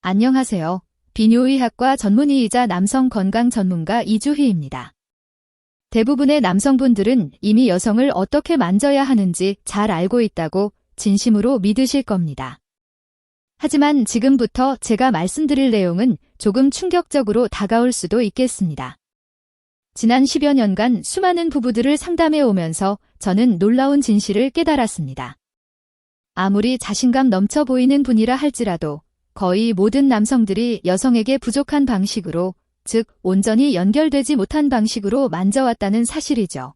안녕하세요. 비뇨의학과 전문의이자 남성 건강 전문가 이주희입니다. 대부분의 남성분들은 이미 여성을 어떻게 만져야 하는지 잘 알고 있다고 진심으로 믿으실 겁니다. 하지만 지금부터 제가 말씀드릴 내용은 조금 충격적으로 다가올 수도 있겠습니다. 지난 10여 년간 수많은 부부들을 상담해 오면서 저는 놀라운 진실을 깨달았습니다. 아무리 자신감 넘쳐 보이는 분이라 할지라도 거의 모든 남성들이 여성에게 부족한 방식으로, 즉 온전히 연결되지 못한 방식으로 만져왔다는 사실이죠.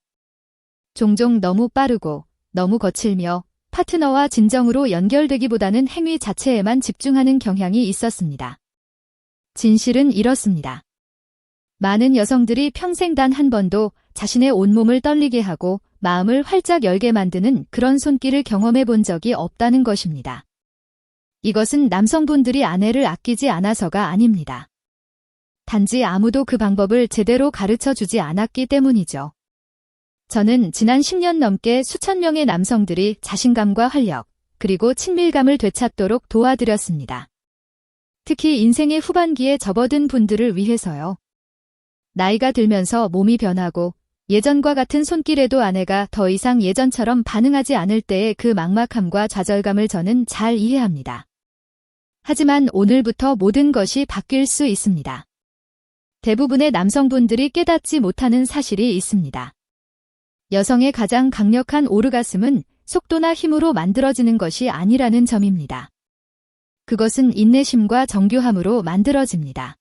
종종 너무 빠르고 너무 거칠며 파트너와 진정으로 연결되기보다는 행위 자체에만 집중하는 경향이 있었습니다. 진실은 이렇습니다. 많은 여성들이 평생 단 한 번도 자신의 온몸을 떨리게 하고 마음을 활짝 열게 만드는 그런 손길을 경험해 본 적이 없다는 것입니다. 이것은 남성분들이 아내를 아끼지 않아서가 아닙니다. 단지 아무도 그 방법을 제대로 가르쳐 주지 않았기 때문이죠. 저는 지난 10년 넘게 수천 명의 남성들이 자신감과 활력, 그리고 친밀감을 되찾도록 도와드렸습니다. 특히 인생의 후반기에 접어든 분들을 위해서요. 나이가 들면서 몸이 변하고 예전과 같은 손길에도 아내가 더 이상 예전처럼 반응하지 않을 때의 그 막막함과 좌절감을 저는 잘 이해합니다. 하지만 오늘부터 모든 것이 바뀔 수 있습니다. 대부분의 남성분들이 깨닫지 못하는 사실이 있습니다. 여성의 가장 강력한 오르가슴은 속도나 힘으로 만들어지는 것이 아니라는 점입니다. 그것은 인내심과 정교함으로 만들어집니다.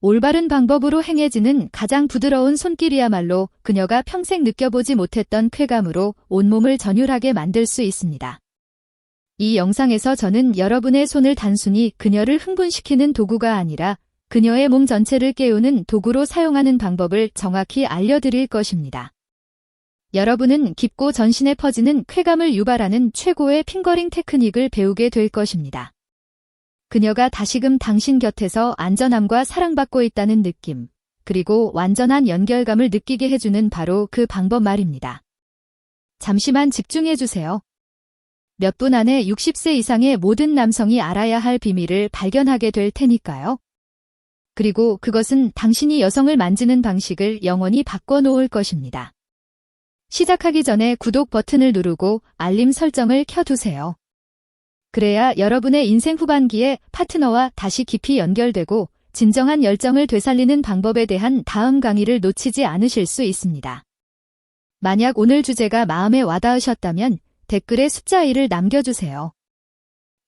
올바른 방법으로 행해지는 가장 부드러운 손길이야말로 그녀가 평생 느껴보지 못했던 쾌감으로 온몸을 전율하게 만들 수 있습니다. 이 영상에서 저는 여러분의 손을 단순히 그녀를 흥분시키는 도구가 아니라 그녀의 몸 전체를 깨우는 도구로 사용하는 방법을 정확히 알려드릴 것입니다. 여러분은 깊고 전신에 퍼지는 쾌감을 유발하는 최고의 핑거링 테크닉을 배우게 될 것입니다. 그녀가 다시금 당신 곁에서 안전함과 사랑받고 있다는 느낌, 그리고 완전한 연결감을 느끼게 해주는 바로 그 방법 말입니다. 잠시만 집중해주세요. 몇 분 안에 60세 이상의 모든 남성이 알아야 할 비밀을 발견하게 될 테니까요. 그리고 그것은 당신이 여성을 만지는 방식을 영원히 바꿔놓을 것입니다. 시작하기 전에 구독 버튼을 누르고 알림 설정을 켜두세요. 그래야 여러분의 인생 후반기에 파트너와 다시 깊이 연결되고 진정한 열정을 되살리는 방법에 대한 다음 강의를 놓치지 않으실 수 있습니다. 만약 오늘 주제가 마음에 와닿으셨다면 댓글에 숫자 1을 남겨주세요.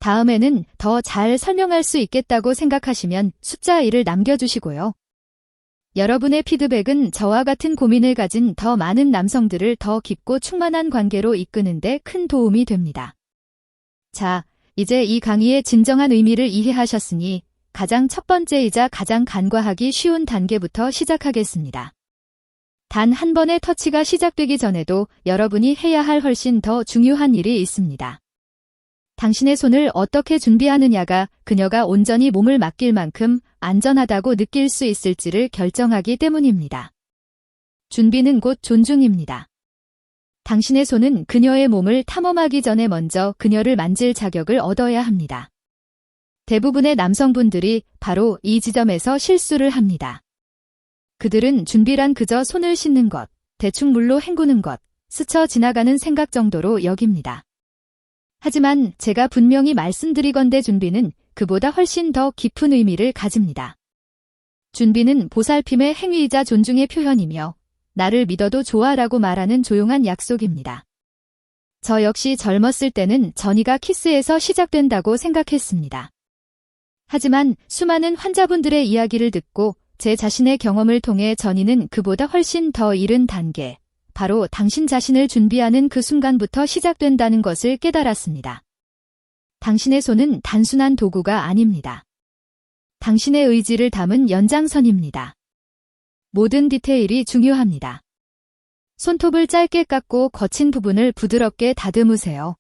다음에는 더 잘 설명할 수 있겠다고 생각하시면 숫자 1을 남겨주시고요. 여러분의 피드백은 저와 같은 고민을 가진 더 많은 남성들을 더 깊고 충만한 관계로 이끄는 데 큰 도움이 됩니다. 자, 이제 이 강의의 진정한 의미를 이해하셨으니 가장 첫 번째이자 가장 간과하기 쉬운 단계부터 시작하겠습니다. 단 한 번의 터치가 시작되기 전에도 여러분이 해야 할 훨씬 더 중요한 일이 있습니다. 당신의 손을 어떻게 준비하느냐가 그녀가 온전히 몸을 맡길 만큼 안전하다고 느낄 수 있을지를 결정하기 때문입니다. 준비는 곧 존중입니다. 당신의 손은 그녀의 몸을 탐험하기 전에 먼저 그녀를 만질 자격을 얻어야 합니다. 대부분의 남성분들이 바로 이 지점에서 실수를 합니다. 그들은 준비란 그저 손을 씻는 것, 대충 물로 헹구는 것, 스쳐 지나가는 생각 정도로 여깁니다. 하지만 제가 분명히 말씀드리건대 준비는 그보다 훨씬 더 깊은 의미를 가집니다. 준비는 보살핌의 행위이자 존중의 표현이며 나를 믿어도 좋아라고 말하는 조용한 약속입니다. 저 역시 젊었을 때는 전이가 키스에서 시작된다고 생각했습니다. 하지만 수많은 환자분들의 이야기를 듣고 제 자신의 경험을 통해 전이는 그보다 훨씬 더 이른 단계, 바로 당신 자신을 준비하는 그 순간부터 시작된다는 것을 깨달았습니다. 당신의 손은 단순한 도구가 아닙니다. 당신의 의지를 담은 연장선입니다. 모든 디테일이 중요합니다. 손톱을 짧게 깎고 거친 부분을 부드럽게 다듬으세요.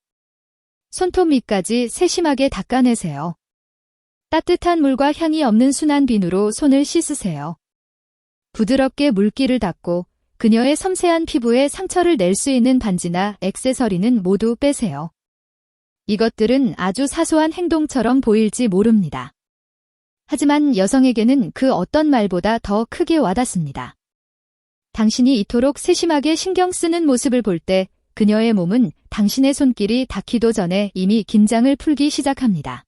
손톱 밑까지 세심하게 닦아내세요. 따뜻한 물과 향이 없는 순한 비누로 손을 씻으세요. 부드럽게 물기를 닦고 그녀의 섬세한 피부에 상처를 낼 수 있는 반지나 액세서리는 모두 빼세요. 이것들은 아주 사소한 행동처럼 보일지 모릅니다. 하지만 여성에게는 그 어떤 말보다 더 크게 와닿습니다. 당신이 이토록 세심하게 신경 쓰는 모습을 볼 때 그녀의 몸은 당신의 손길이 닿기도 전에 이미 긴장을 풀기 시작합니다.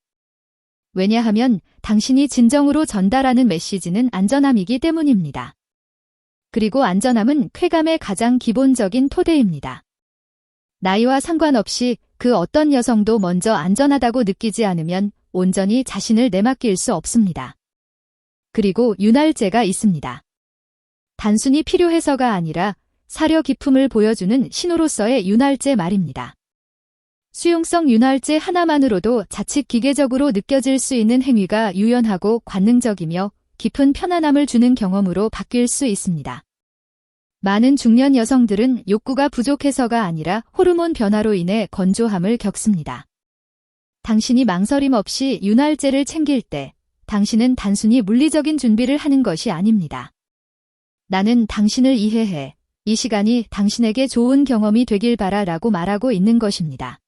왜냐하면 당신이 진정으로 전달하는 메시지는 안전함이기 때문입니다. 그리고 안전함은 쾌감의 가장 기본적인 토대입니다. 나이와 상관없이 그 어떤 여성도 먼저 안전하다고 느끼지 않으면 온전히 자신을 내맡길 수 없습니다. 그리고 윤활제가 있습니다. 단순히 필요해서가 아니라 사려 깊음을 보여주는 신호로서의 윤활제 말입니다. 수용성 윤활제 하나만으로도 자칫 기계적으로 느껴질 수 있는 행위가 유연하고 관능적이며 깊은 편안함을 주는 경험으로 바뀔 수 있습니다. 많은 중년 여성들은 욕구가 부족해서가 아니라 호르몬 변화로 인해 건조함을 겪습니다. 당신이 망설임 없이 윤활제를 챙길 때 당신은 단순히 물리적인 준비를 하는 것이 아닙니다. 나는 당신을 이해해. 이 시간이 당신에게 좋은 경험이 되길 바라라고 말하고 있는 것입니다.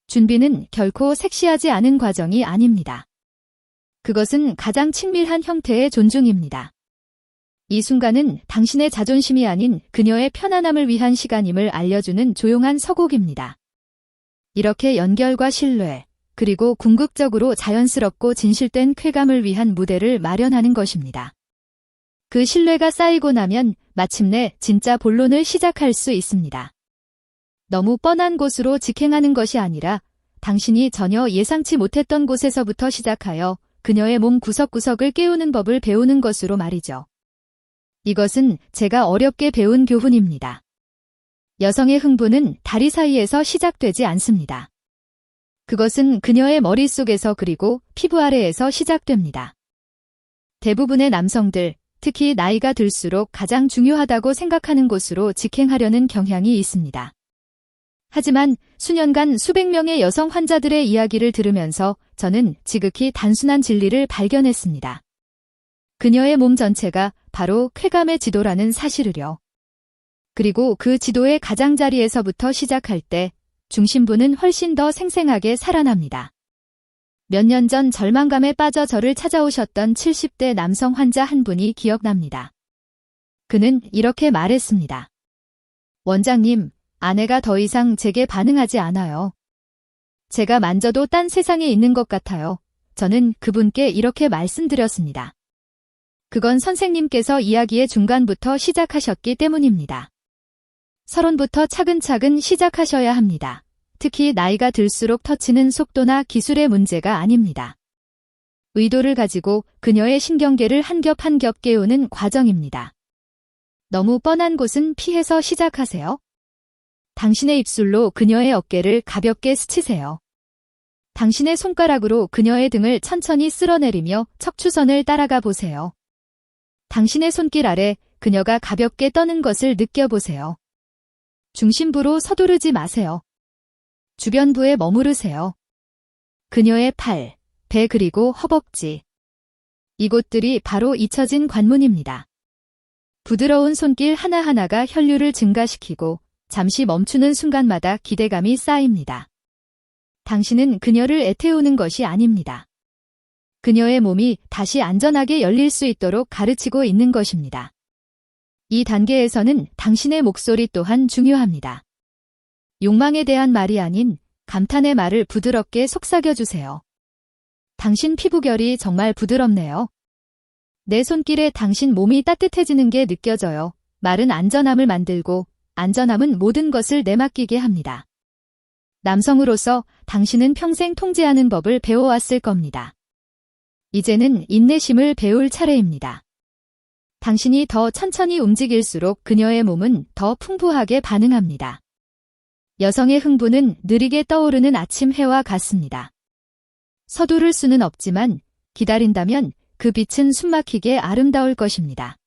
준비는 결코 섹시하지 않은 과정이 아닙니다. 그것은 가장 친밀한 형태의 존중입니다. 이 순간은 당신의 자존심이 아닌 그녀의 편안함을 위한 시간임을 알려주는 조용한 서곡입니다. 이렇게 연결과 신뢰, 그리고 궁극적으로 자연스럽고 진실된 쾌감을 위한 무대를 마련하는 것입니다. 그 신뢰가 쌓이고 나면 마침내 진짜 본론을 시작할 수 있습니다. 너무 뻔한 곳으로 직행하는 것이 아니라 당신이 전혀 예상치 못했던 곳에서부터 시작하여 그녀의 몸 구석구석을 깨우는 법을 배우는 것으로 말이죠. 이것은 제가 어렵게 배운 교훈입니다. 여성의 흥분은 다리 사이에서 시작되지 않습니다. 그것은 그녀의 머릿속에서 그리고 피부 아래에서 시작됩니다. 대부분의 남성들, 특히 나이가 들수록 가장 중요하다고 생각하는 곳으로 직행하려는 경향이 있습니다. 하지만 수년간 수백 명의 여성 환자들의 이야기를 들으면서 저는 지극히 단순한 진리를 발견했습니다. 그녀의 몸 전체가 바로 쾌감의 지도라는 사실을요. 그리고 그 지도의 가장자리에서부터 시작할 때 중심부는 훨씬 더 생생하게 살아납니다. 몇 년 전 절망감에 빠져 저를 찾아오셨던 70대 남성 환자 한 분이 기억납니다. 그는 이렇게 말했습니다. 원장님, 아내가 더 이상 제게 반응하지 않아요. 제가 만져도 딴 세상에 있는 것 같아요. 저는 그분께 이렇게 말씀드렸습니다. 그건 선생님께서 이야기의 중간부터 시작하셨기 때문입니다. 서론부터 차근차근 시작하셔야 합니다. 특히 나이가 들수록 터치는 속도나 기술의 문제가 아닙니다. 의도를 가지고 그녀의 신경계를 한 겹 한 겹 깨우는 과정입니다. 너무 뻔한 곳은 피해서 시작하세요. 당신의 입술로 그녀의 어깨를 가볍게 스치세요. 당신의 손가락으로 그녀의 등을 천천히 쓸어내리며 척추선을 따라가 보세요. 당신의 손길 아래 그녀가 가볍게 떠는 것을 느껴보세요. 중심부로 서두르지 마세요. 주변부에 머무르세요. 그녀의 팔, 배 그리고 허벅지. 이곳들이 바로 잊혀진 관문입니다. 부드러운 손길 하나하나가 혈류를 증가시키고 잠시 멈추는 순간마다 기대감이 쌓입니다. 당신은 그녀를 애태우는 것이 아닙니다. 그녀의 몸이 다시 안전하게 열릴 수 있도록 가르치고 있는 것입니다. 이 단계에서는 당신의 목소리 또한 중요합니다. 욕망에 대한 말이 아닌 감탄의 말을 부드럽게 속삭여주세요. 당신 피부결이 정말 부드럽네요. 내 손길에 당신 몸이 따뜻해지는 게 느껴져요. 말은 안전함을 만들고 안전함은 모든 것을 내맡기게 합니다. 남성으로서 당신은 평생 통제하는 법을 배워왔을 겁니다. 이제는 인내심을 배울 차례입니다. 당신이 더 천천히 움직일수록 그녀의 몸은 더 풍부하게 반응합니다. 여성의 흥분은 느리게 떠오르는 아침 해와 같습니다. 서두를 수는 없지만 기다린다면 그 빛은 숨막히게 아름다울 것입니다.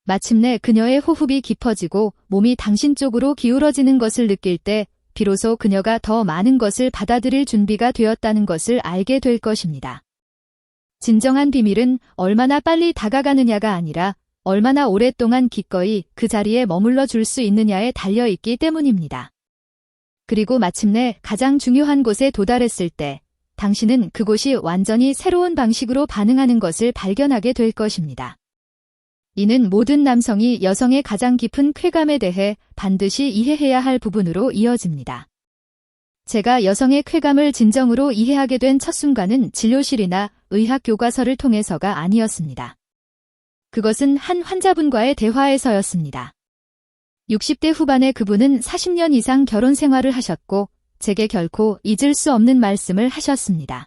마침내 그녀의 호흡이 깊어지고 몸이 당신 쪽으로 기울어지는 것을 느낄 때 비로소 그녀가 더 많은 것을 받아들일 준비가 되었다는 것을 알게 될 것입니다. 진정한 비밀은 얼마나 빨리 다가가느냐가 아니라 얼마나 오랫동안 기꺼이 그 자리에 머물러 줄 수 있느냐에 달려있기 때문입니다. 그리고 마침내 가장 중요한 곳에 도달했을 때 당신은 그곳이 완전히 새로운 방식으로 반응하는 것을 발견하게 될 것입니다. 이는 모든 남성이 여성의 가장 깊은 쾌감에 대해 반드시 이해해야 할 부분으로 이어집니다. 제가 여성의 쾌감을 진정으로 이해하게 된 첫 순간은 진료실이나 의학 교과서를 통해서가 아니었습니다. 그것은 한 환자분과의 대화에서였습니다. 60대 후반의 그분은 40년 이상 결혼 생활을 하셨고 제게 결코 잊을 수 없는 말씀을 하셨습니다.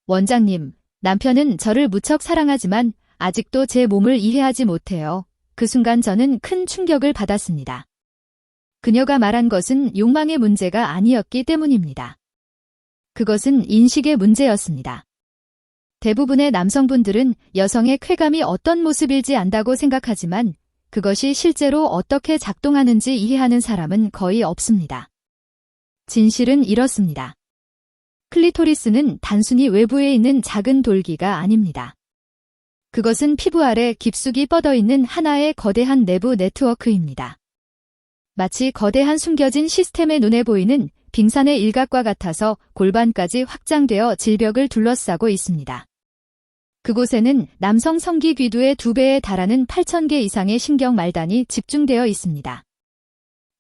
원장님, 남편은 저를 무척 사랑하지만 아직도 제 몸을 이해하지 못해요. 그 순간 저는 큰 충격을 받았습니다. 그녀가 말한 것은 욕망의 문제가 아니었기 때문입니다. 그것은 인식의 문제였습니다. 대부분의 남성분들은 여성의 쾌감이 어떤 모습일지 안다고 생각하지만 그것이 실제로 어떻게 작동하는지 이해하는 사람은 거의 없습니다. 진실은 이렇습니다. 클리토리스는 단순히 외부에 있는 작은 돌기가 아닙니다. 그것은 피부 아래 깊숙이 뻗어있는 하나의 거대한 내부 네트워크입니다. 마치 거대한 숨겨진 시스템의 눈에 보이는 빙산의 일각과 같아서 골반까지 확장되어 질벽을 둘러싸고 있습니다. 그곳에는 남성 성기 귀두의 2배에 달하는 8,000개 이상의 신경 말단이 집중되어 있습니다.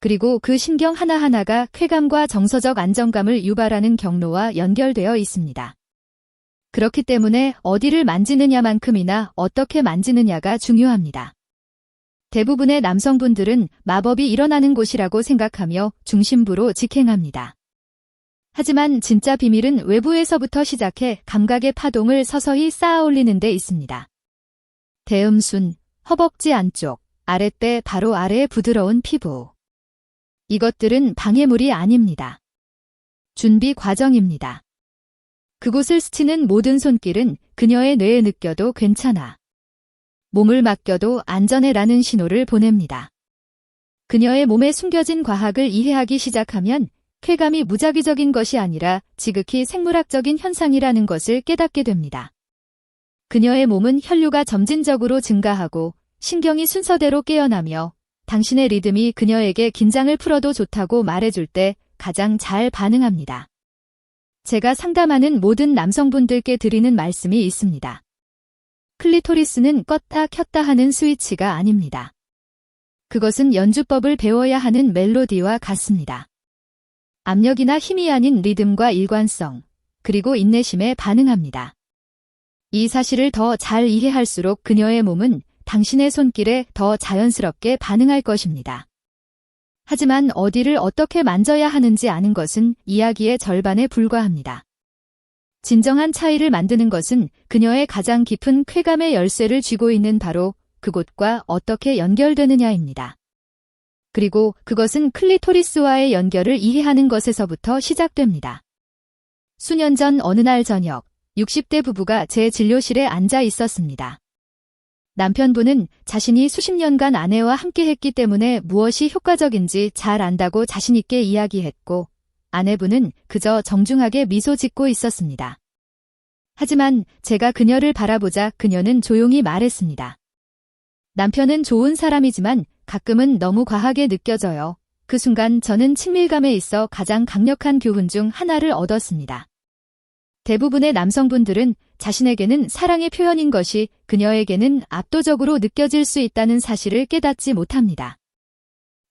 그리고 그 신경 하나하나가 쾌감과 정서적 안정감을 유발하는 경로와 연결되어 있습니다. 그렇기 때문에 어디를 만지느냐만큼이나 어떻게 만지느냐가 중요합니다. 대부분의 남성분들은 마법이 일어나는 곳이라고 생각하며 중심부로 직행합니다. 하지만 진짜 비밀은 외부에서부터 시작해 감각의 파동을 서서히 쌓아 올리는 데 있습니다. 대음순, 허벅지 안쪽, 아랫배 바로 아래의 부드러운 피부. 이것들은 방해물이 아닙니다. 준비 과정입니다. 그곳을 스치는 모든 손길은 그녀의 뇌에 느껴도 괜찮아. 몸을 맡겨도 안전해라는 신호를 보냅니다. 그녀의 몸에 숨겨진 과학을 이해하기 시작하면 쾌감이 무작위적인 것이 아니라 지극히 생물학적인 현상이라는 것을 깨닫게 됩니다. 그녀의 몸은 혈류가 점진적으로 증가하고 신경이 순서대로 깨어나며 당신의 리듬이 그녀에게 긴장을 풀어도 좋다고 말해줄 때 가장 잘 반응합니다. 제가 상담하는 모든 남성분들께 드리는 말씀이 있습니다. 클리토리스는 껐다 켰다 하는 스위치가 아닙니다. 그것은 연주법을 배워야 하는 멜로디와 같습니다. 압력이나 힘이 아닌 리듬과 일관성, 그리고 인내심에 반응합니다. 이 사실을 더 잘 이해할수록 그녀의 몸은 당신의 손길에 더 자연스럽게 반응할 것입니다. 하지만 어디를 어떻게 만져야 하는지 아는 것은 이야기의 절반에 불과합니다. 진정한 차이를 만드는 것은 그녀의 가장 깊은 쾌감의 열쇠를 쥐고 있는 바로 그곳과 어떻게 연결되느냐입니다. 그리고 그것은 클리토리스와의 연결을 이해하는 것에서부터 시작됩니다. 수년 전 어느 날 저녁, 60대 부부가 제 진료실에 앉아 있었습니다. 남편분은 자신이 수십 년간 아내와 함께했기 때문에 무엇이 효과적인지 잘 안다고 자신있게 이야기했고, 아내분은 그저 정중하게 미소 짓고 있었습니다. 하지만 제가 그녀를 바라보자 그녀는 조용히 말했습니다. 남편은 좋은 사람이지만 가끔은 너무 과하게 느껴져요. 그 순간 저는 친밀감에 있어 가장 강력한 교훈 중 하나를 얻었습니다. 대부분의 남성분들은 자신에게는 사랑의 표현인 것이 그녀에게는 압도적으로 느껴질 수 있다는 사실을 깨닫지 못합니다.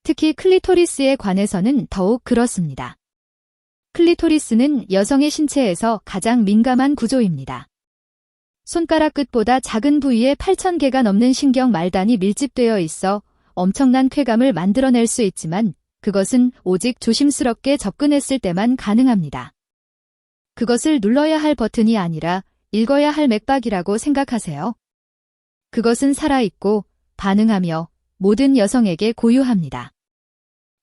특히 클리토리스에 관해서는 더욱 그렇습니다. 클리토리스는 여성의 신체에서 가장 민감한 구조입니다. 손가락 끝보다 작은 부위에 8,000개가 넘는 신경 말단이 밀집되어 있어 엄청난 쾌감을 만들어낼 수 있지만 그것은 오직 조심스럽게 접근했을 때만 가능합니다. 그것을 눌러야 할 버튼이 아니라 읽어야 할 맥박이라고 생각하세요. 그것은 살아있고 반응하며 모든 여성에게 고유합니다.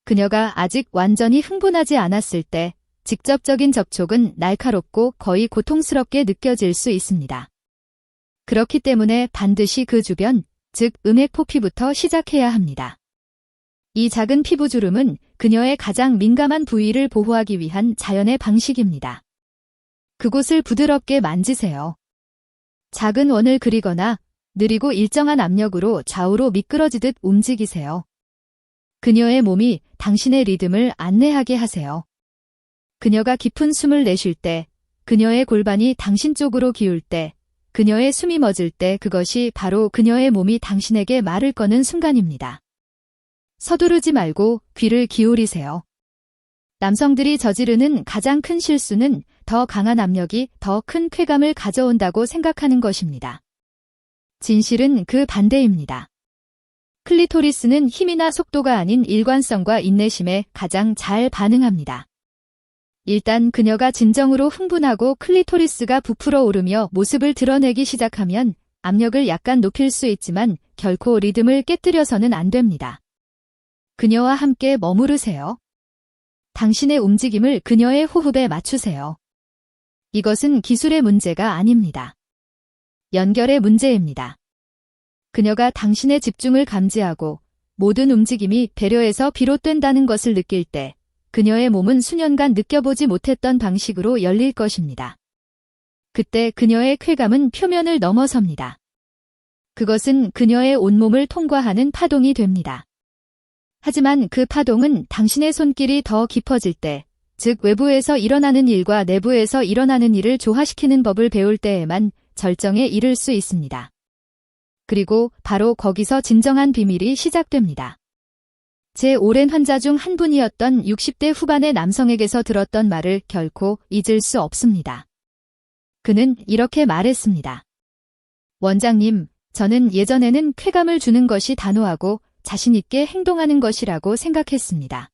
그녀가 아직 완전히 흥분하지 않았을 때 직접적인 접촉은 날카롭고 거의 고통스럽게 느껴질 수 있습니다. 그렇기 때문에 반드시 그 주변, 즉 음액포피부터 시작해야 합니다. 이 작은 피부주름은 그녀의 가장 민감한 부위를 보호하기 위한 자연의 방식입니다. 그곳을 부드럽게 만지세요. 작은 원을 그리거나 느리고 일정한 압력으로 좌우로 미끄러지듯 움직이세요. 그녀의 몸이 당신의 리듬을 안내하게 하세요. 그녀가 깊은 숨을 내쉴 때 그녀의 골반이 당신 쪽으로 기울 때, 그녀의 숨이 멎을 때 그것이 바로 그녀의 몸이 당신에게 말을 거는 순간입니다. 서두르지 말고 귀를 기울이세요. 남성들이 저지르는 가장 큰 실수는 더 강한 압력이 더 큰 쾌감을 가져온다고 생각하는 것입니다. 진실은 그 반대입니다. 클리토리스는 힘이나 속도가 아닌 일관성과 인내심에 가장 잘 반응합니다. 일단 그녀가 진정으로 흥분하고 클리토리스가 부풀어 오르며 모습을 드러내기 시작하면 압력을 약간 높일 수 있지만 결코 리듬을 깨뜨려서는 안 됩니다. 그녀와 함께 머무르세요. 당신의 움직임을 그녀의 호흡에 맞추세요. 이것은 기술의 문제가 아닙니다. 연결의 문제입니다. 그녀가 당신의 집중을 감지하고 모든 움직임이 배려에서 비롯된다는 것을 느낄 때 그녀의 몸은 수년간 느껴보지 못했던 방식으로 열릴 것입니다. 그때 그녀의 쾌감은 표면을 넘어섭니다. 그것은 그녀의 온몸을 통과하는 파동이 됩니다. 하지만 그 파동은 당신의 손길이 더 깊어질 때, 즉 외부에서 일어나는 일과 내부에서 일어나는 일을 조화시키는 법을 배울 때에만 절정에 이를 수 있습니다. 그리고 바로 거기서 진정한 비밀이 시작됩니다. 제 오랜 환자 중 한 분이었던 60대 후반의 남성에게서 들었던 말을 결코 잊을 수 없습니다. 그는 이렇게 말했습니다. 원장님, 저는 예전에는 쾌감을 주는 것이 단호하고 자신있게 행동하는 것이라고 생각했습니다.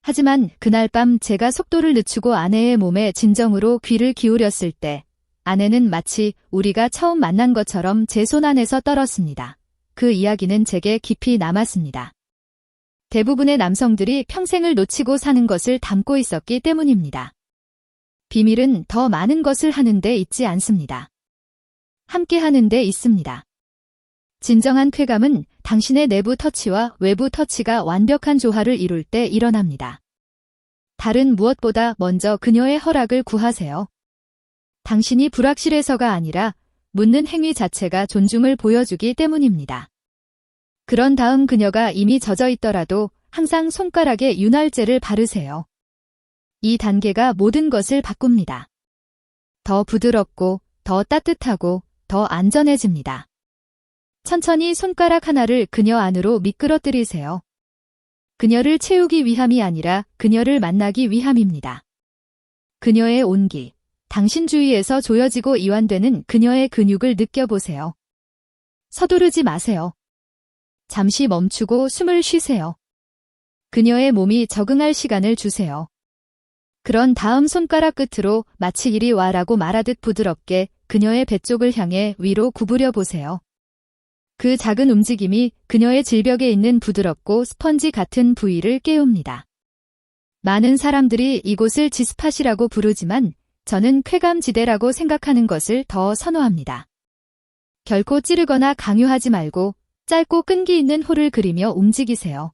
하지만 그날 밤 제가 속도를 늦추고 아내의 몸에 진정으로 귀를 기울였을 때 아내는 마치 우리가 처음 만난 것처럼 제 손 안에서 떨었습니다. 그 이야기는 제게 깊이 남았습니다. 대부분의 남성들이 평생을 놓치고 사는 것을 담고 있었기 때문입니다. 비밀은 더 많은 것을 하는 데 있지 않습니다. 함께 하는 데 있습니다. 진정한 쾌감은 당신의 내부 터치와 외부 터치가 완벽한 조화를 이룰 때 일어납니다. 다른 무엇보다 먼저 그녀의 허락을 구하세요. 당신이 불확실해서가 아니라 묻는 행위 자체가 존중을 보여주기 때문입니다. 그런 다음 그녀가 이미 젖어 있더라도 항상 손가락에 윤활제를 바르세요. 이 단계가 모든 것을 바꿉니다. 더 부드럽고, 더 따뜻하고, 더 안전해집니다. 천천히 손가락 하나를 그녀 안으로 미끄러뜨리세요. 그녀를 채우기 위함이 아니라 그녀를 만나기 위함입니다. 그녀의 온기, 당신 주위에서 조여지고 이완되는 그녀의 근육을 느껴보세요. 서두르지 마세요. 잠시 멈추고 숨을 쉬세요. 그녀의 몸이 적응할 시간을 주세요. 그런 다음 손가락 끝으로 마치 이리 와라고 말하듯 부드럽게 그녀의 배 쪽을 향해 위로 구부려 보세요. 그 작은 움직임이 그녀의 질벽에 있는 부드럽고 스펀지 같은 부위를 깨웁니다. 많은 사람들이 이곳을 지스팟이라고 부르지만 저는 쾌감지대라고 생각하는 것을 더 선호합니다. 결코 찌르거나 강요하지 말고 짧고 끈기 있는 홀을 그리며 움직이세요.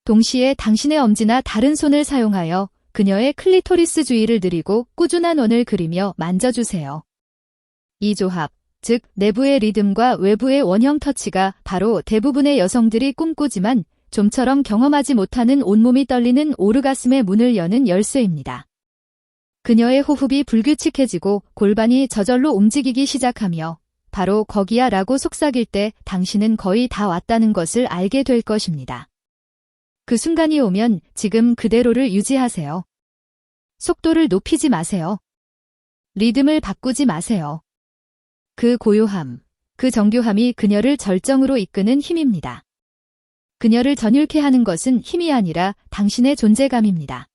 동시에 당신의 엄지나 다른 손을 사용하여 그녀의 클리토리스 주위를 느리고 꾸준한 원을 그리며 만져주세요. 이 조합, 즉 내부의 리듬과 외부의 원형 터치가 바로 대부분의 여성들이 꿈꾸지만 좀처럼 경험하지 못하는 온몸이 떨리는 오르가슴의 문을 여는 열쇠입니다. 그녀의 호흡이 불규칙해지고 골반이 저절로 움직이기 시작하며 바로 거기야 라고 속삭일 때 당신은 거의 다 왔다는 것을 알게 될 것입니다. 그 순간이 오면 지금 그대로를 유지하세요. 속도를 높이지 마세요. 리듬을 바꾸지 마세요. 그 고요함, 그 정교함이 그녀를 절정으로 이끄는 힘입니다. 그녀를 전율케 하는 것은 힘이 아니라 당신의 존재감입니다.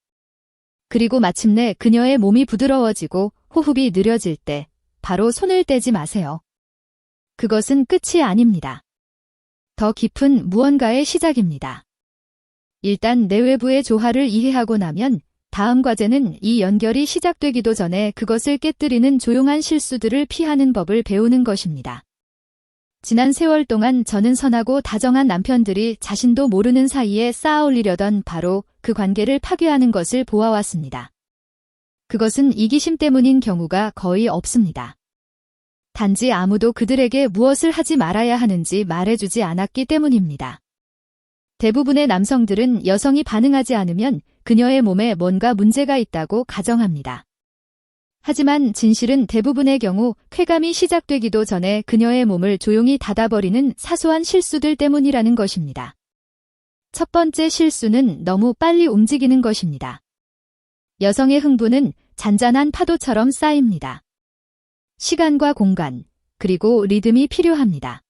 그리고 마침내 그녀의 몸이 부드러워지고 호흡이 느려질 때 바로 손을 떼지 마세요. 그것은 끝이 아닙니다. 더 깊은 무언가의 시작입니다. 일단 내외부의 조화를 이해하고 나면 다음 과제는 이 연결이 시작되기도 전에 그것을 깨뜨리는 조용한 실수들을 피하는 법을 배우는 것입니다. 지난 세월 동안 저는 선하고 다정한 남편들이 자신도 모르는 사이에 쌓아올리려던 바로 그 관계를 파괴하는 것을 보아왔습니다. 그것은 이기심 때문인 경우가 거의 없습니다. 단지 아무도 그들에게 무엇을 하지 말아야 하는지 말해주지 않았기 때문입니다. 대부분의 남성들은 여성이 반응하지 않으면 그녀의 몸에 뭔가 문제가 있다고 가정합니다. 하지만 진실은 대부분의 경우 쾌감이 시작되기도 전에 그녀의 몸을 조용히 닫아버리는 사소한 실수들 때문이라는 것입니다. 첫 번째 실수는 너무 빨리 움직이는 것입니다. 여성의 흥분은 잔잔한 파도처럼 쌓입니다. 시간과 공간, 그리고 리듬이 필요합니다.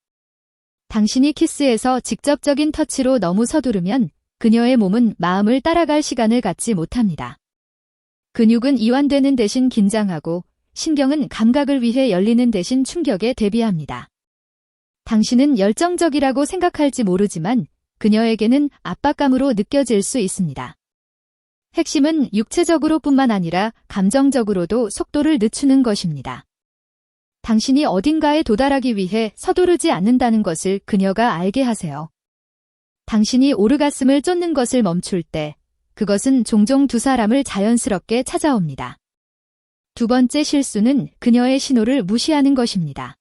당신이 키스에서 직접적인 터치로 너무 서두르면 그녀의 몸은 마음을 따라갈 시간을 갖지 못합니다. 근육은 이완되는 대신 긴장하고 신경은 감각을 위해 열리는 대신 충격에 대비합니다. 당신은 열정적이라고 생각할지 모르지만 그녀에게는 압박감으로 느껴질 수 있습니다. 핵심은 육체적으로뿐만 아니라 감정적으로도 속도를 늦추는 것입니다. 당신이 어딘가에 도달하기 위해 서두르지 않는다는 것을 그녀가 알게 하세요. 당신이 오르가슴을 쫓는 것을 멈출 때 그것은 종종 두 사람을 자연스럽게 찾아옵니다. 두 번째 실수는 그녀의 신호를 무시하는 것입니다.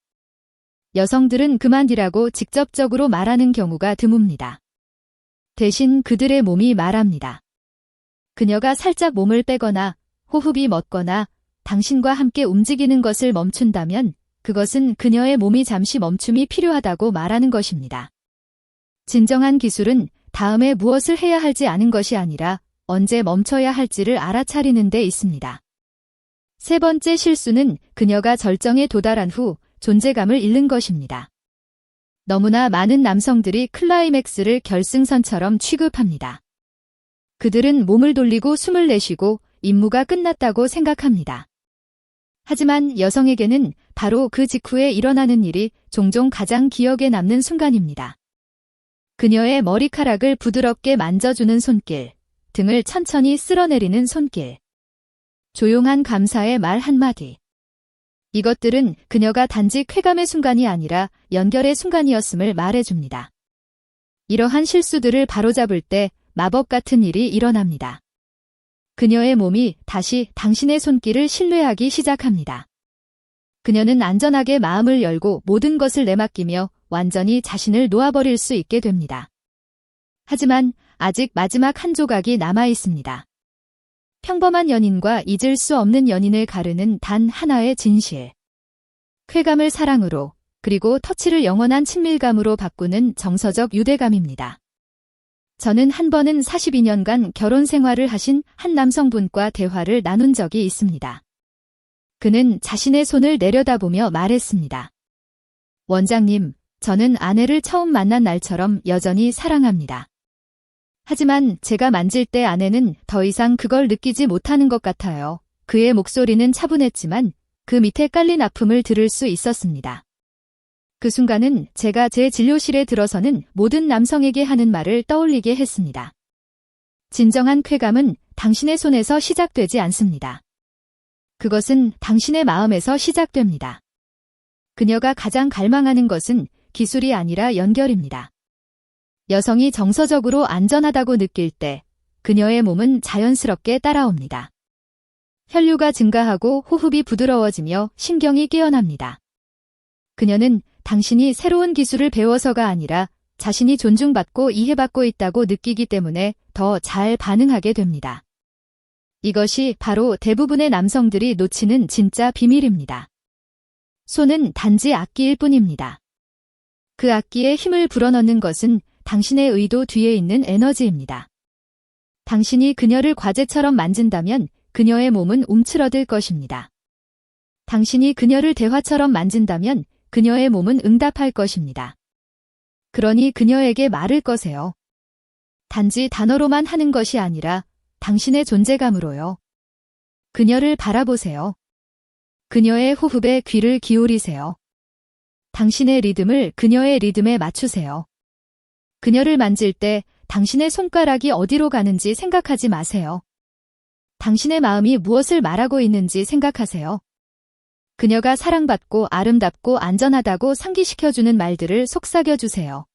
여성들은 그만이라고 직접적으로 말하는 경우가 드뭅니다. 대신 그들의 몸이 말합니다. 그녀가 살짝 몸을 빼거나 호흡이 멎거나 당신과 함께 움직이는 것을 멈춘다면 그것은 그녀의 몸이 잠시 멈춤이 필요하다고 말하는 것입니다. 진정한 기술은 다음에 무엇을 해야 할지 아는 것이 아니라 언제 멈춰야 할지를 알아차리는 데 있습니다. 세 번째 실수는 그녀가 절정에 도달한 후 존재감을 잃는 것입니다. 너무나 많은 남성들이 클라이맥스를 결승선처럼 취급합니다. 그들은 몸을 돌리고 숨을 내쉬고 임무가 끝났다고 생각합니다. 하지만 여성에게는 바로 그 직후에 일어나는 일이 종종 가장 기억에 남는 순간입니다. 그녀의 머리카락을 부드럽게 만져주는 손길, 등을 천천히 쓸어내리는 손길, 조용한 감사의 말 한마디. 이것들은 그녀가 단지 쾌감의 순간이 아니라 연결의 순간이었음을 말해줍니다. 이러한 실수들을 바로잡을 때 마법 같은 일이 일어납니다. 그녀의 몸이 다시 당신의 손길을 신뢰하기 시작합니다. 그녀는 안전하게 마음을 열고 모든 것을 내맡기며 완전히 자신을 놓아버릴 수 있게 됩니다. 하지만 아직 마지막 한 조각이 남아 있습니다. 평범한 연인과 잊을 수 없는 연인을 가르는 단 하나의 진실. 쾌감을 사랑으로, 그리고 터치를 영원한 친밀감으로 바꾸는 정서적 유대감입니다. 저는 한 번은 42년간 결혼 생활을 하신 한 남성분과 대화를 나눈 적이 있습니다. 그는 자신의 손을 내려다보며 말했습니다. 원장님, 저는 아내를 처음 만난 날처럼 여전히 사랑합니다. 하지만 제가 만질 때 아내는 더 이상 그걸 느끼지 못하는 것 같아요. 그의 목소리는 차분했지만 그 밑에 깔린 아픔을 들을 수 있었습니다. 그 순간은 제가 제 진료실에 들어서는 모든 남성에게 하는 말을 떠올리게 했습니다. 진정한 쾌감은 당신의 손에서 시작되지 않습니다. 그것은 당신의 마음에서 시작됩니다. 그녀가 가장 갈망하는 것은 기술이 아니라 연결입니다. 여성이 정서적으로 안전하다고 느낄 때 그녀의 몸은 자연스럽게 따라옵니다. 혈류가 증가하고 호흡이 부드러워지며 신경이 깨어납니다. 그녀는 당신이 새로운 기술을 배워서가 아니라 자신이 존중받고 이해받고 있다고 느끼기 때문에 더 잘 반응하게 됩니다. 이것이 바로 대부분의 남성들이 놓치는 진짜 비밀입니다. 손은 단지 악기일 뿐입니다. 그 악기에 힘을 불어넣는 것은 당신의 의도 뒤에 있는 에너지입니다. 당신이 그녀를 과제처럼 만진다면 그녀의 몸은 움츠러들 것입니다. 당신이 그녀를 대화처럼 만진다면 그녀의 몸은 응답할 것입니다. 그러니 그녀에게 말을 거세요. 단지 단어로만 하는 것이 아니라 당신의 존재감으로요. 그녀를 바라보세요. 그녀의 호흡에 귀를 기울이세요. 당신의 리듬을 그녀의 리듬에 맞추세요. 그녀를 만질 때 당신의 손가락이 어디로 가는지 생각하지 마세요. 당신의 마음이 무엇을 말하고 있는지 생각하세요. 그녀가 사랑받고 아름답고 안전하다고 상기시켜주는 말들을 속삭여주세요.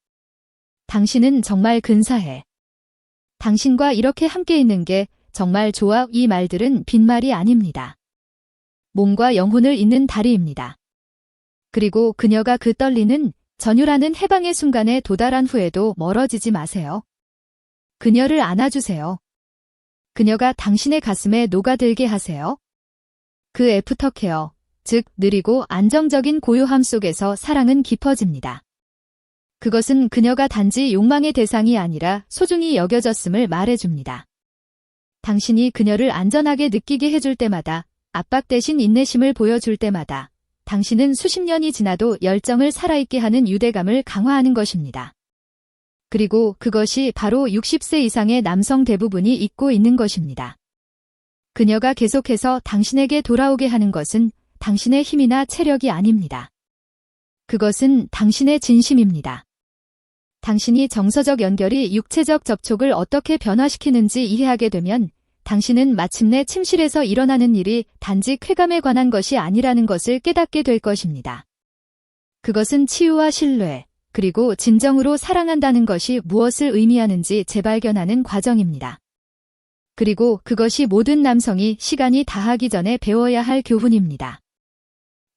당신은 정말 근사해. 당신과 이렇게 함께 있는 게 정말 좋아. 이 말들은 빈말이 아닙니다. 몸과 영혼을 잇는 다리입니다. 그리고 그녀가 그 떨리는 전율하는 해방의 순간에 도달한 후에도 멀어지지 마세요. 그녀를 안아주세요. 그녀가 당신의 가슴에 녹아들게 하세요. 그 애프터케어, 즉 느리고 안정적인 고요함 속에서 사랑은 깊어집니다. 그것은 그녀가 단지 욕망의 대상이 아니라 소중히 여겨졌음을 말해줍니다. 당신이 그녀를 안전하게 느끼게 해줄 때마다, 압박 대신 인내심을 보여줄 때마다 당신은 수십 년이 지나도 열정을 살아있게 하는 유대감을 강화하는 것입니다. 그리고 그것이 바로 60세 이상의 남성 대부분이 잊고 있는 것입니다. 그녀가 계속해서 당신에게 돌아오게 하는 것은 당신의 힘이나 체력이 아닙니다. 그것은 당신의 진심입니다. 당신이 정서적 연결이 육체적 접촉을 어떻게 변화시키는지 이해하게 되면 당신은 마침내 침실에서 일어나는 일이 단지 쾌감에 관한 것이 아니라는 것을 깨닫게 될 것입니다. 그것은 치유와 신뢰, 그리고 진정으로 사랑한다는 것이 무엇을 의미하는지 재발견하는 과정입니다. 그리고 그것이 모든 남성이 시간이 다하기 전에 배워야 할 교훈입니다.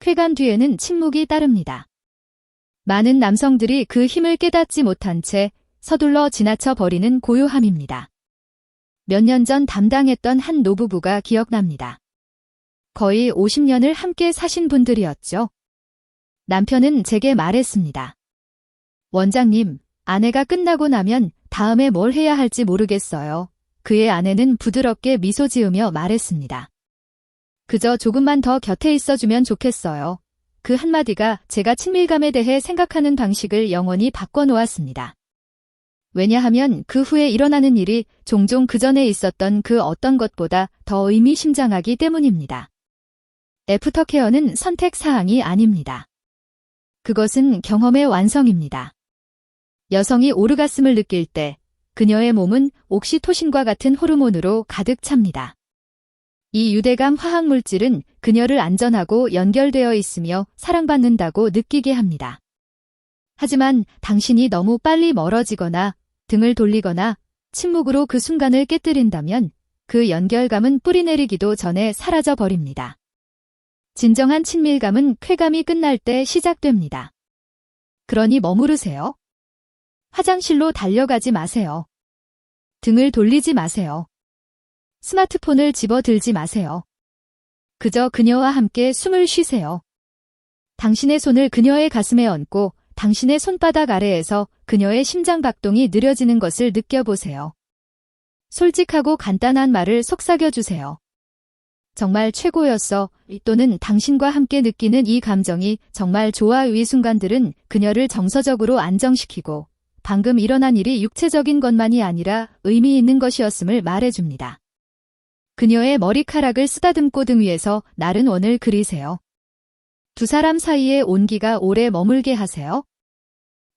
쾌감 뒤에는 침묵이 따릅니다. 많은 남성들이 그 힘을 깨닫지 못한 채 서둘러 지나쳐 버리는 고요함입니다. 몇 년 전 담당했던 한 노부부가 기억납니다. 거의 50년을 함께 사신 분들이었죠. 남편은 제게 말했습니다. 원장님, 아내가 끝나고 나면 다음에 뭘 해야 할지 모르겠어요. 그의 아내는 부드럽게 미소 지으며 말했습니다. 그저 조금만 더 곁에 있어주면 좋겠어요. 그 한마디가 제가 친밀감에 대해 생각하는 방식을 영원히 바꿔놓았습니다. 왜냐하면 그 후에 일어나는 일이 종종 그 전에 있었던 그 어떤 것보다 더 의미심장하기 때문입니다. 애프터케어는 선택사항이 아닙니다. 그것은 경험의 완성입니다. 여성이 오르가슴을 느낄 때 그녀의 몸은 옥시토신과 같은 호르몬으로 가득 찹니다. 이 유대감 화학물질은 그녀를 안전하고 연결되어 있으며 사랑받는다고 느끼게 합니다. 하지만 당신이 너무 빨리 멀어지거나 등을 돌리거나 침묵으로 그 순간을 깨뜨린다면 그 연결감은 뿌리내리기도 전에 사라져 버립니다. 진정한 친밀감은 쾌감이 끝날 때 시작됩니다. 그러니 머무르세요. 화장실로 달려가지 마세요. 등을 돌리지 마세요. 스마트폰을 집어들지 마세요. 그저 그녀와 함께 숨을 쉬세요. 당신의 손을 그녀의 가슴에 얹고 당신의 손바닥 아래에서 그녀의 심장 박동이 느려지는 것을 느껴보세요. 솔직하고 간단한 말을 속삭여주세요. 정말 최고였어. 또는 당신과 함께 느끼는 이 감정이 정말 좋아. 이 순간들은 그녀를 정서적으로 안정시키고 방금 일어난 일이 육체적인 것만이 아니라 의미 있는 것이었음을 말해줍니다. 그녀의 머리카락을 쓰다듬고 등 위에서 나른 원을 그리세요. 두 사람 사이의 온기가 오래 머물게 하세요.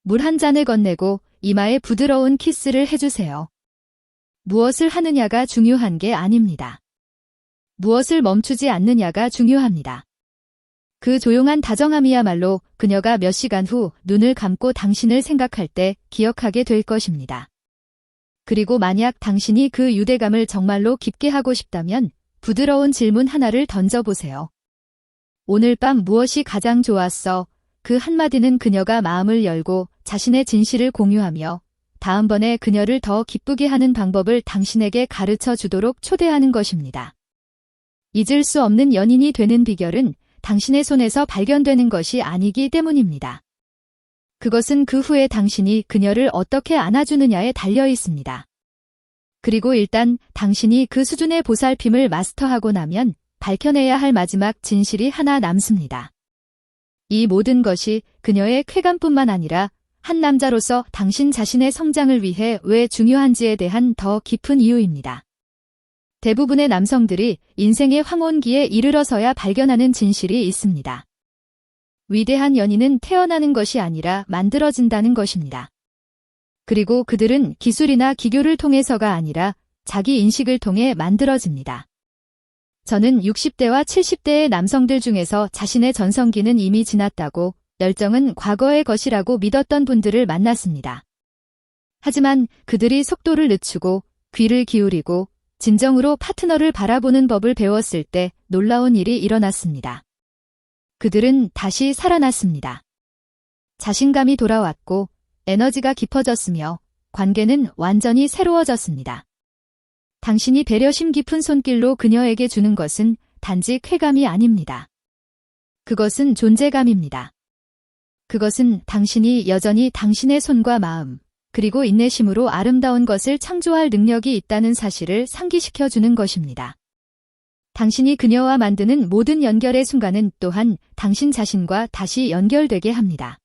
물 한 잔을 건네고 이마에 부드러운 키스를 해주세요. 무엇을 하느냐가 중요한 게 아닙니다. 무엇을 멈추지 않느냐가 중요합니다. 그 조용한 다정함이야말로 그녀가 몇 시간 후 눈을 감고 당신을 생각할 때 기억하게 될 것입니다. 그리고 만약 당신이 그 유대감을 정말로 깊게 하고 싶다면 부드러운 질문 하나를 던져보세요. 오늘 밤 무엇이 가장 좋았어? 그 한마디는 그녀가 마음을 열고 자신의 진실을 공유하며 다음번에 그녀를 더 기쁘게 하는 방법을 당신에게 가르쳐 주도록 초대하는 것입니다. 잊을 수 없는 연인이 되는 비결은 당신의 손에서 발견되는 것이 아니기 때문입니다. 그것은 그 후에 당신이 그녀를 어떻게 안아주느냐에 달려 있습니다. 그리고 일단 당신이 그 수준의 보살핌을 마스터하고 나면 밝혀내야 할 마지막 진실이 하나 남습니다. 이 모든 것이 그녀의 쾌감뿐만 아니라 한 남자로서 당신 자신의 성장을 위해 왜 중요한지에 대한 더 깊은 이유입니다. 대부분의 남성들이 인생의 황혼기에 이르러서야 발견하는 진실이 있습니다. 위대한 연인은 태어나는 것이 아니라 만들어진다는 것입니다. 그리고 그들은 기술이나 기교를 통해서가 아니라 자기 인식을 통해 만들어집니다. 저는 60대와 70대의 남성들 중에서 자신의 전성기는 이미 지났다고 열정은 과거의 것이라고 믿었던 분들을 만났습니다. 하지만 그들이 속도를 늦추고 귀를 기울이고 진정으로 파트너를 바라보는 법을 배웠을 때 놀라운 일이 일어났습니다. 그들은 다시 살아났습니다. 자신감이 돌아왔고 에너지가 깊어졌으며 관계는 완전히 새로워졌습니다. 당신이 배려심 깊은 손길로 그녀에게 주는 것은 단지 쾌감이 아닙니다. 그것은 존재감입니다. 그것은 당신이 여전히 당신의 손과 마음, 그리고 인내심으로 아름다운 것을 창조할 능력이 있다는 사실을 상기시켜 주는 것입니다. 당신이 그녀와 만드는 모든 연결의 순간은 또한 당신 자신과 다시 연결되게 합니다.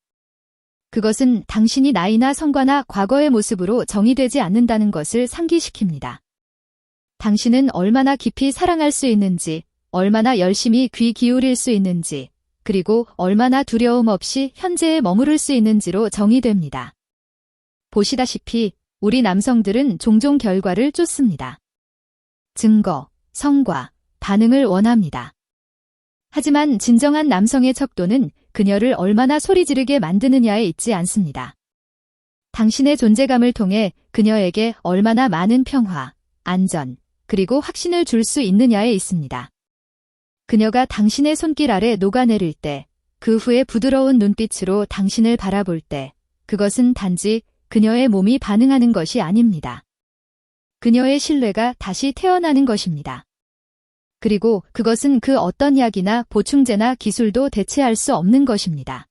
그것은 당신이 나이나 성과나 과거의 모습으로 정의되지 않는다는 것을 상기시킵니다. 당신은 얼마나 깊이 사랑할 수 있는지, 얼마나 열심히 귀 기울일 수 있는지, 그리고 얼마나 두려움 없이 현재에 머무를 수 있는지로 정의됩니다. 보시다시피 우리 남성들은 종종 결과를 쫓습니다. 증거, 성과, 반응을 원합니다. 하지만 진정한 남성의 척도는 그녀를 얼마나 소리지르게 만드느냐에 있지 않습니다. 당신의 존재감을 통해 그녀에게 얼마나 많은 평화, 안전, 그리고 확신을 줄 수 있느냐에 있습니다. 그녀가 당신의 손길 아래 녹아내릴 때, 그 후에 부드러운 눈빛으로 당신을 바라볼 때, 그것은 단지 그녀의 몸이 반응하는 것이 아닙니다. 그녀의 신뢰가 다시 태어나는 것입니다. 그리고 그것은 그 어떤 약이나 보충제나 기술도 대체할 수 없는 것입니다.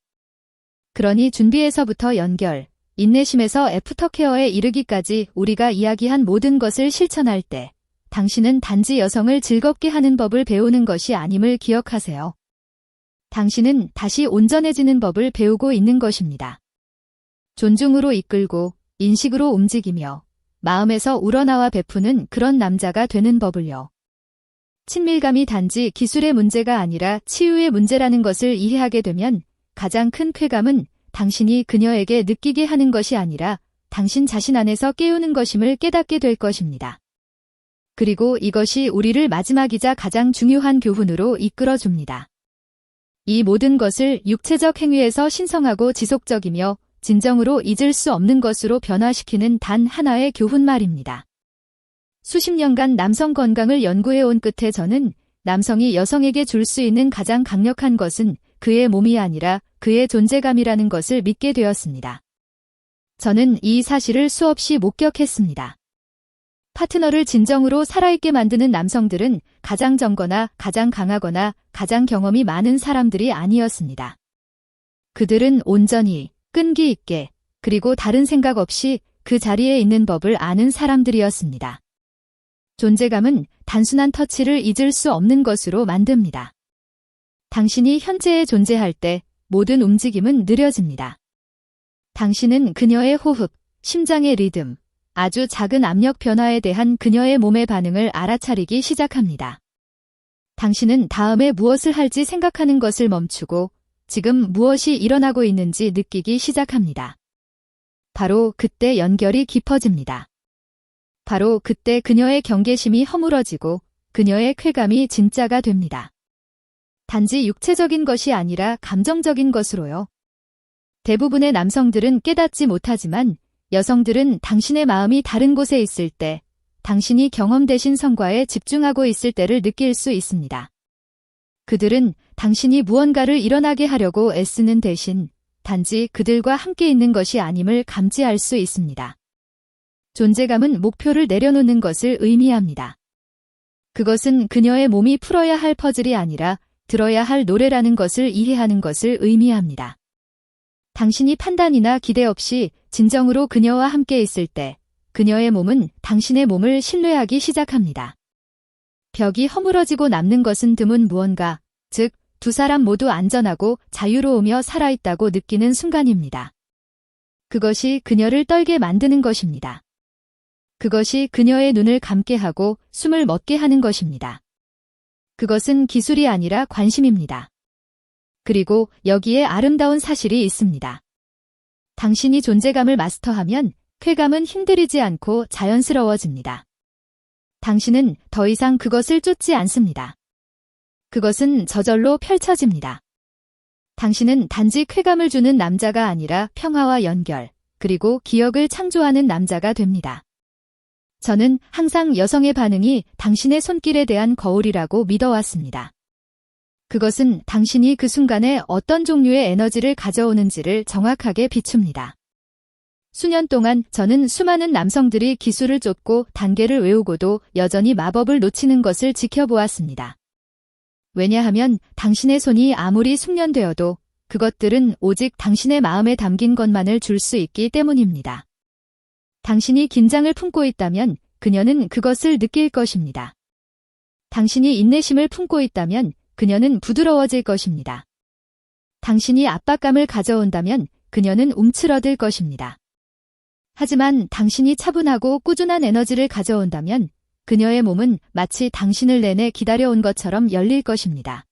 그러니 준비에서부터 연결, 인내심에서 애프터케어에 이르기까지 우리가 이야기한 모든 것을 실천할 때 당신은 단지 여성을 즐겁게 하는 법을 배우는 것이 아님을 기억하세요. 당신은 다시 온전해지는 법을 배우고 있는 것입니다. 존중으로 이끌고 인식으로 움직이며 마음에서 우러나와 베푸는 그런 남자가 되는 법을요. 친밀감이 단지 기술의 문제가 아니라 치유의 문제라는 것을 이해하게 되면 가장 큰 쾌감은 당신이 그녀에게 느끼게 하는 것이 아니라 당신 자신 안에서 깨우는 것임을 깨닫게 될 것입니다. 그리고 이것이 우리를 마지막이자 가장 중요한 교훈으로 이끌어줍니다. 이 모든 것을 육체적 행위에서 신성하고 지속적이며 진정으로 잊을 수 없는 것으로 변화시키는 단 하나의 교훈 말입니다. 수십 년간 남성 건강을 연구해온 끝에 저는 남성이 여성에게 줄 수 있는 가장 강력한 것은 그의 몸이 아니라 그의 존재감이라는 것을 믿게 되었습니다. 저는 이 사실을 수없이 목격했습니다. 파트너를 진정으로 살아있게 만드는 남성들은 가장 젊거나 가장 강하거나 가장 경험이 많은 사람들이 아니었습니다. 그들은 온전히, 끈기 있게, 그리고 다른 생각 없이 그 자리에 있는 법을 아는 사람들이었습니다. 존재감은 단순한 터치를 잊을 수 없는 것으로 만듭니다. 당신이 현재에 존재할 때 모든 움직임은 느려집니다. 당신은 그녀의 호흡, 심장의 리듬, 아주 작은 압력 변화에 대한 그녀의 몸의 반응을 알아차리기 시작합니다. 당신은 다음에 무엇을 할지 생각하는 것을 멈추고 지금 무엇이 일어나고 있는지 느끼기 시작합니다. 바로 그때 연결이 깊어집니다. 바로 그때 그녀의 경계심이 허물어지고 그녀의 쾌감이 진짜가 됩니다. 단지 육체적인 것이 아니라 감정적인 것으로요. 대부분의 남성들은 깨닫지 못하지만 여성들은 당신의 마음이 다른 곳에 있을 때, 당신이 경험되신 성과에 집중하고 있을 때를 느낄 수 있습니다. 그들은 당신이 무언가를 일어나게 하려고 애쓰는 대신 단지 그들과 함께 있는 것이 아님을 감지할 수 있습니다. 존재감은 목표를 내려놓는 것을 의미합니다. 그것은 그녀의 몸이 풀어야 할 퍼즐이 아니라 들어야 할 노래라는 것을 이해하는 것을 의미합니다. 당신이 판단이나 기대 없이 진정으로 그녀와 함께 있을 때 그녀의 몸은 당신의 몸을 신뢰하기 시작합니다. 벽이 허물어지고 남는 것은 드문 무언가, 즉 두 사람 모두 안전하고 자유로우며 살아있다고 느끼는 순간입니다. 그것이 그녀를 떨게 만드는 것입니다. 그것이 그녀의 눈을 감게 하고 숨을 멎게 하는 것입니다. 그것은 기술이 아니라 관심입니다. 그리고 여기에 아름다운 사실이 있습니다. 당신이 존재감을 마스터하면 쾌감은 힘들이지 않고 자연스러워집니다. 당신은 더 이상 그것을 쫓지 않습니다. 그것은 저절로 펼쳐집니다. 당신은 단지 쾌감을 주는 남자가 아니라 평화와 연결, 그리고 기억을 창조하는 남자가 됩니다. 저는 항상 여성의 반응이 당신의 손길에 대한 거울이라고 믿어왔습니다. 그것은 당신이 그 순간에 어떤 종류의 에너지를 가져오는지를 정확하게 비춥니다. 수년 동안 저는 수많은 남성들이 기술을 쫓고 단계를 외우고도 여전히 마법을 놓치는 것을 지켜보았습니다. 왜냐하면 당신의 손이 아무리 숙련되어도 그것들은 오직 당신의 마음에 담긴 것만을 줄 수 있기 때문입니다. 당신이 긴장을 품고 있다면 그녀는 그것을 느낄 것입니다. 당신이 인내심을 품고 있다면 그녀는 부드러워질 것입니다. 당신이 압박감을 가져온다면 그녀는 움츠러들 것입니다. 하지만 당신이 차분하고 꾸준한 에너지를 가져온다면 그녀의 몸은 마치 당신을 내내 기다려온 것처럼 열릴 것입니다.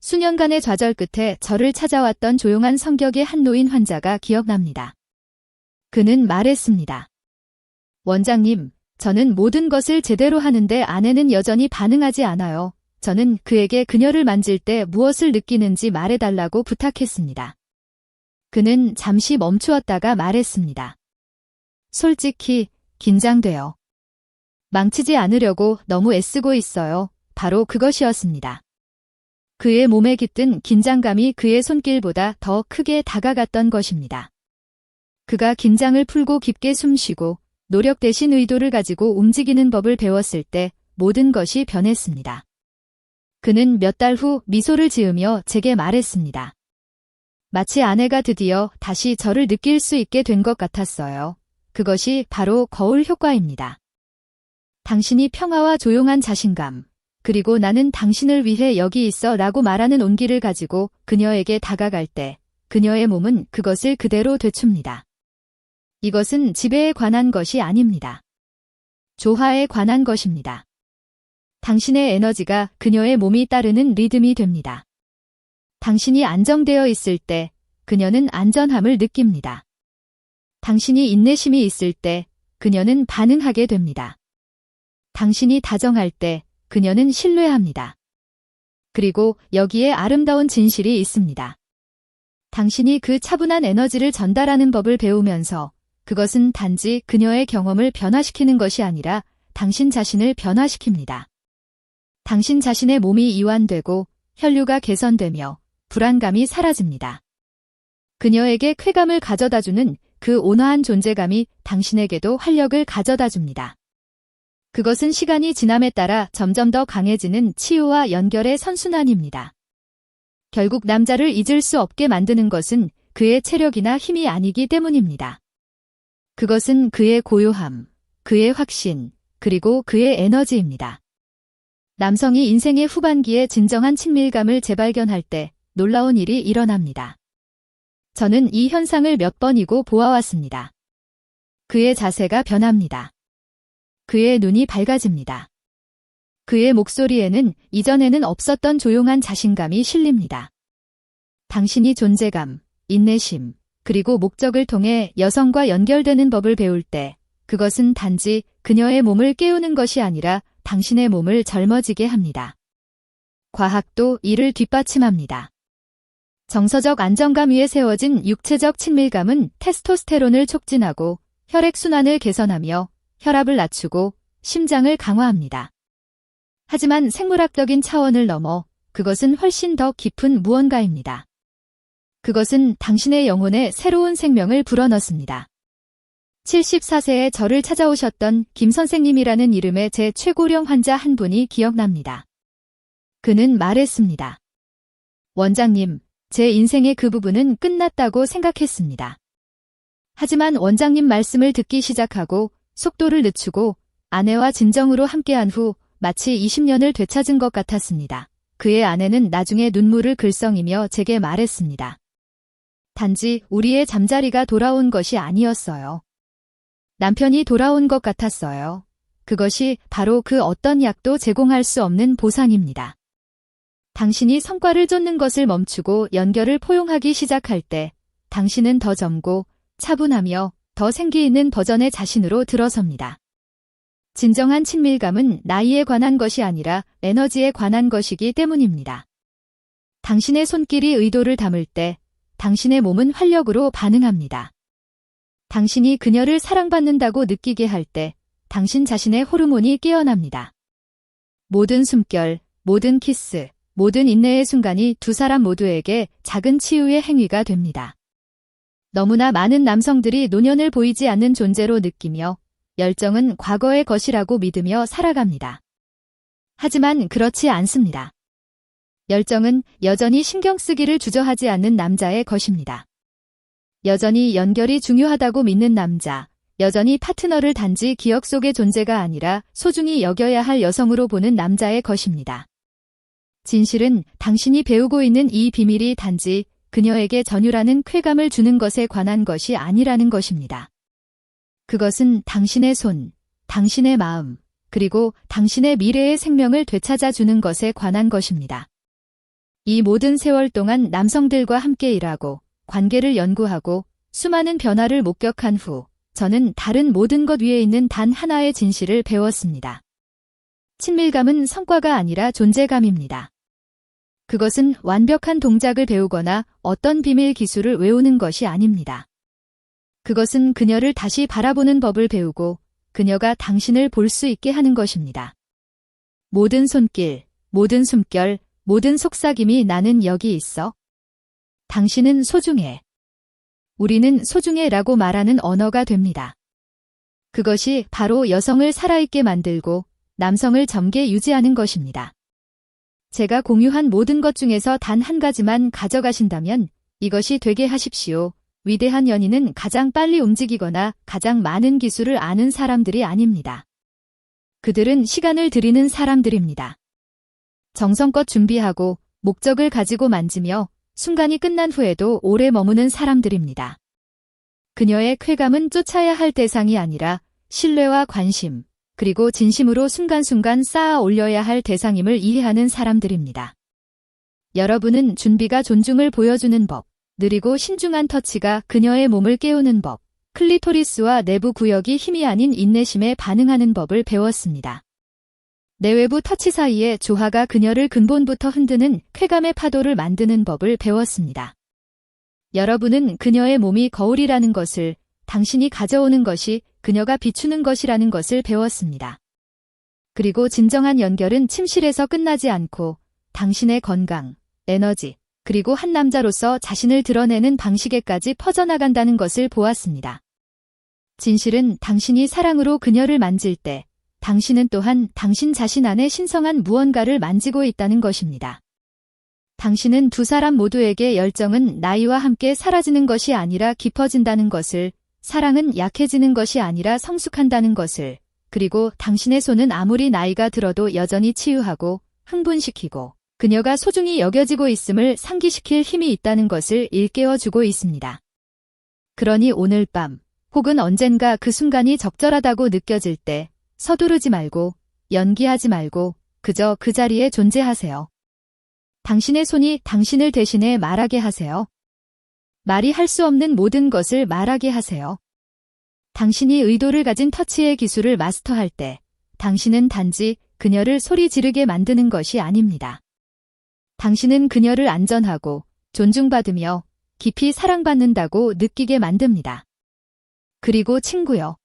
수년간의 좌절 끝에 저를 찾아왔던 조용한 성격의 한 노인 환자가 기억납니다. 그는 말했습니다. 원장님, 저는 모든 것을 제대로 하는데 아내는 여전히 반응하지 않아요. 저는 그에게 그녀를 만질 때 무엇을 느끼는지 말해달라고 부탁했습니다. 그는 잠시 멈추었다가 말했습니다. 솔직히 긴장돼요. 망치지 않으려고 너무 애쓰고 있어요. 바로 그것이었습니다. 그의 몸에 깃든 긴장감이 그의 손길보다 더 크게 다가갔던 것입니다. 그가 긴장을 풀고 깊게 숨쉬고 노력 대신 의도를 가지고 움직이는 법을 배웠을 때 모든 것이 변했습니다. 그는 몇 달 후 미소를 지으며 제게 말했습니다. 마치 아내가 드디어 다시 저를 느낄 수 있게 된 것 같았어요. 그것이 바로 거울 효과입니다. 당신이 평화와 조용한 자신감, 그리고 나는 당신을 위해 여기 있어 라고 말하는 온기를 가지고 그녀에게 다가갈 때 그녀의 몸은 그것을 그대로 되춥니다. 이것은 지배에 관한 것이 아닙니다. 조화에 관한 것입니다. 당신의 에너지가 그녀의 몸이 따르는 리듬이 됩니다. 당신이 안정되어 있을 때 그녀는 안전함을 느낍니다. 당신이 인내심이 있을 때 그녀는 반응하게 됩니다. 당신이 다정할 때 그녀는 신뢰합니다. 그리고 여기에 아름다운 진실이 있습니다. 당신이 그 차분한 에너지를 전달하는 법을 배우면서 그것은 단지 그녀의 경험을 변화시키는 것이 아니라 당신 자신을 변화시킵니다. 당신 자신의 몸이 이완되고 혈류가 개선되며 불안감이 사라집니다. 그녀에게 쾌감을 가져다주는 그 온화한 존재감이 당신에게도 활력을 가져다줍니다. 그것은 시간이 지남에 따라 점점 더 강해지는 치유와 연결의 선순환입니다. 결국 남자를 잊을 수 없게 만드는 것은 그의 체력이나 힘이 아니기 때문입니다. 그것은 그의 고요함, 그의 확신, 그리고 그의 에너지입니다. 남성이 인생의 후반기에 진정한 친밀감을 재발견할 때 놀라운 일이 일어납니다. 저는 이 현상을 몇 번이고 보아왔습니다. 그의 자세가 변합니다. 그의 눈이 밝아집니다. 그의 목소리에는 이전에는 없었던 조용한 자신감이 실립니다. 당신이 존재감, 인내심, 그리고 목적을 통해 여성과 연결되는 법을 배울 때 그것은 단지 그녀의 몸을 깨우는 것이 아니라 당신의 몸을 젊어지게 합니다. 과학도 이를 뒷받침합니다. 정서적 안정감 위에 세워진 육체적 친밀감은 테스토스테론을 촉진하고 혈액순환을 개선하며 혈압을 낮추고 심장을 강화합니다. 하지만 생물학적인 차원을 넘어 그것은 훨씬 더 깊은 무언가입니다. 그것은 당신의 영혼에 새로운 생명을 불어넣습니다. 74세에 저를 찾아오셨던 김 선생님이라는 이름의 제 최고령 환자 한 분이 기억납니다. 그는 말했습니다. 원장님, 제 인생의 그 부분은 끝났다고 생각했습니다. 하지만 원장님 말씀을 듣기 시작하고 속도를 늦추고 아내와 진정으로 함께한 후 마치 20년을 되찾은 것 같았습니다. 그의 아내는 나중에 눈물을 글썽이며 제게 말했습니다. 단지 우리의 잠자리가 돌아온 것이 아니었어요. 남편이 돌아온 것 같았어요. 그것이 바로 그 어떤 약도 제공할 수 없는 보상입니다. 당신이 성과를 쫓는 것을 멈추고 연결을 포용하기 시작할 때 당신은 더 젊고 차분하며 더 생기 있는 버전의 자신으로 들어섭니다. 진정한 친밀감은 나이에 관한 것이 아니라 에너지에 관한 것이기 때문입니다. 당신의 손길이 의도를 담을 때 당신의 몸은 활력으로 반응합니다. 당신이 그녀를 사랑받는다고 느끼게 할 때 당신 자신의 호르몬이 깨어납니다. 모든 숨결, 모든 키스, 모든 인내의 순간이 두 사람 모두에게 작은 치유의 행위가 됩니다. 너무나 많은 남성들이 노년을 보이지 않는 존재로 느끼며 열정은 과거의 것이라고 믿으며 살아갑니다. 하지만 그렇지 않습니다. 열정은 여전히 신경 쓰기를 주저하지 않는 남자의 것입니다. 여전히 연결이 중요하다고 믿는 남자, 여전히 파트너를 단지 기억 속의 존재가 아니라 소중히 여겨야 할 여성으로 보는 남자의 것입니다. 진실은 당신이 배우고 있는 이 비밀이 단지 그녀에게 전율하는 쾌감을 주는 것에 관한 것이 아니라는 것입니다. 그것은 당신의 손, 당신의 마음, 그리고 당신의 미래의 생명을 되찾아 주는 것에 관한 것입니다. 이 모든 세월 동안 남성들과 함께 일하고 관계를 연구하고 수많은 변화를 목격한 후 저는 다른 모든 것 위에 있는 단 하나의 진실을 배웠습니다. 친밀감은 성과가 아니라 존재감입니다. 그것은 완벽한 동작을 배우거나 어떤 비밀 기술을 외우는 것이 아닙니다. 그것은 그녀를 다시 바라보는 법을 배우고 그녀가 당신을 볼 수 있게 하는 것입니다. 모든 손길, 모든 숨결, 모든 속삭임이 나는 여기 있어. 당신은 소중해. 우리는 소중해라고 말하는 언어가 됩니다. 그것이 바로 여성을 살아있게 만들고 남성을 젊게 유지하는 것입니다. 제가 공유한 모든 것 중에서 단 한 가지만 가져가신다면 이것이 되게 하십시오. 위대한 연인은 가장 빨리 움직이거나 가장 많은 기술을 아는 사람들이 아닙니다. 그들은 시간을 들이는 사람들입니다. 정성껏 준비하고 목적을 가지고 만지며 순간이 끝난 후에도 오래 머무는 사람들입니다. 그녀의 쾌감은 쫓아야 할 대상이 아니라 신뢰와 관심, 그리고 진심으로 순간순간 쌓아 올려야 할 대상임을 이해하는 사람들입니다. 여러분은 준비가 존중을 보여주는 법, 느리고 신중한 터치가 그녀의 몸을 깨우는 법, 클리토리스와 내부 구역이 힘이 아닌 인내심에 반응하는 법을 배웠습니다. 내외부 터치 사이의 조화가 그녀를 근본부터 흔드는 쾌감의 파도를 만드는 법을 배웠습니다. 여러분은 그녀의 몸이 거울이라는 것을, 당신이 가져오는 것이 그녀가 비추는 것이라는 것을 배웠습니다. 그리고 진정한 연결은 침실에서 끝나지 않고 당신의 건강, 에너지, 그리고 한 남자로서 자신을 드러내는 방식에까지 퍼져나간다는 것을 보았습니다. 진실은 당신이 사랑으로 그녀를 만질 때 당신은 또한 당신 자신 안에 신성한 무언가를 만지고 있다는 것입니다. 당신은 두 사람 모두에게 열정은 나이와 함께 사라지는 것이 아니라 깊어진다는 것을, 사랑은 약해지는 것이 아니라 성숙한다는 것을, 그리고 당신의 손은 아무리 나이가 들어도 여전히 치유하고 흥분시키고 그녀가 소중히 여겨지고 있음을 상기시킬 힘이 있다는 것을 일깨워주고 있습니다. 그러니 오늘 밤, 혹은 언젠가 그 순간이 적절하다고 느껴질 때 서두르지 말고, 연기하지 말고 그저 그 자리에 존재하세요. 당신의 손이 당신을 대신해 말하게 하세요. 말이 할 수 없는 모든 것을 말하게 하세요. 당신이 의도를 가진 터치의 기술을 마스터할 때 당신은 단지 그녀를 소리 지르게 만드는 것이 아닙니다. 당신은 그녀를 안전하고 존중받으며 깊이 사랑받는다고 느끼게 만듭니다. 그리고 친구요.